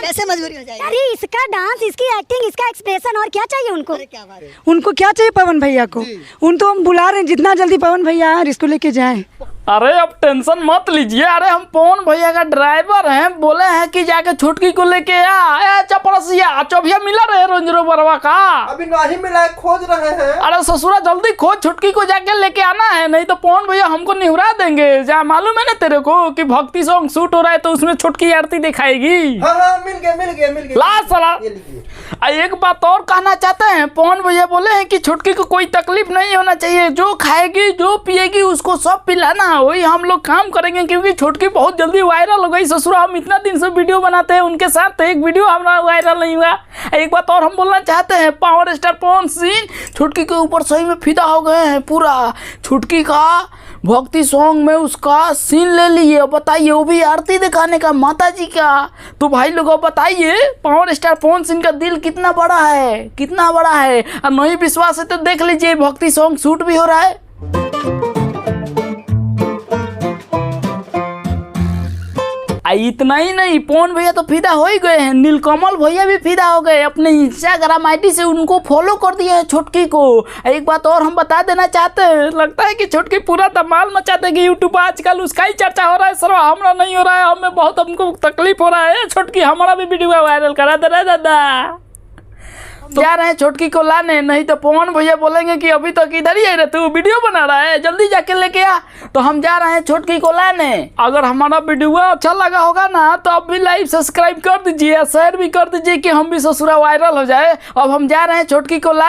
कैसे मजबूरी हो जाएगी? अरे इसका डांस, इसकी एक्टिंग, इसका एक्सप्रेशन, और क्या चाहिए उनको? क्या बात है? उनको क्या चाहिए पवन भैया को? उनको हम बुला रहे हैं, जितना जल्दी पवन भैया आए इसको लेके जाएं। अरे अब टेंशन मत लीजिए। अरे हम पवन भैया का ड्राइवर हैं, बोले हैं कि जाके छुटकी को लेके आ। चपरसिया चौभिया मिला रहे रेंज रोवरवा का? अभी नहीं मिला है, खोज रहे हैं। अरे ससुरा जल्दी खोज, छुटकी को जाके लेके आना है, नहीं तो पवन भैया हमको निहुरा देंगे। जा मालूम है ना तेरे को कि भक्ति सॉन्ग शूट हो रहा है तो उसमें छुटकी आरती दिखाएगी। हाँ हाँ मिल गया। ला साला। एक बात और कहना चाहते हैं, पवन भैया बोले हैं कि छुटकी को कोई तकलीफ नहीं होना चाहिए, जो खाएगी जो पिएगी उसको सब पिलाना। वही हम लोग काम करेंगे क्योंकि छुटकी बहुत जल्दी वायरल हो गई। ससुरा हम इतना दिन से वीडियो बनाते हैं उनके साथ, तो एक वीडियो हमारा वायरल नहीं हुआ। एक बात और हम बोलना चाहते हैं, पावर स्टार पवन सिंह छुटकी के ऊपर सही में फिदा हो गए हैं पूरा। छुटकी का भक्ति सॉन्ग में उसका सीन ले लिए, बताइए, वो भी आरती दिखाने का माता जी का। तो भाई लोगों बताइए पावर स्टार पवन सिंह का दिल कितना बड़ा है, कितना बड़ा है। और नहीं विश्वास है तो देख लीजिए, भक्ति सॉन्ग शूट भी हो रहा है। इतना ही नहीं, पवन भैया तो फिदा हो ही गए हैं, नीलकमल भैया भी फिदा हो गए। अपने इंस्टाग्राम आईडी से उनको फॉलो कर दिए हैं छुटकी को। एक बात और हम बता देना चाहते हैं, लगता है कि छुटकी पूरा धमाल मचा देगी। यूट्यूब आजकल उसका ही चर्चा हो रहा है, सर हमारा नहीं हो रहा है, हमें बहुत हमको तकलीफ हो रहा है। छुटकी हमारा भी वीडियो वायरल करा दे रहा है दादा। जा रहे हैं छुटकी को लाने, नहीं तो पवन भैया बोलेंगे कि अभी तक इधर ही है, तू वीडियो बना रहा है, जल्दी जाके लेके आ। तो हम जा रहे हैं छुटकी को लाने। अगर हमारा वीडियो अच्छा लगा होगा ना तो आप भी लाइक सब्सक्राइब कर दीजिए, शेयर भी कर दीजिए कि हम भी ससुरा वायरल हो जाए। अब हम जा रहे हैं छुटकी को लाने।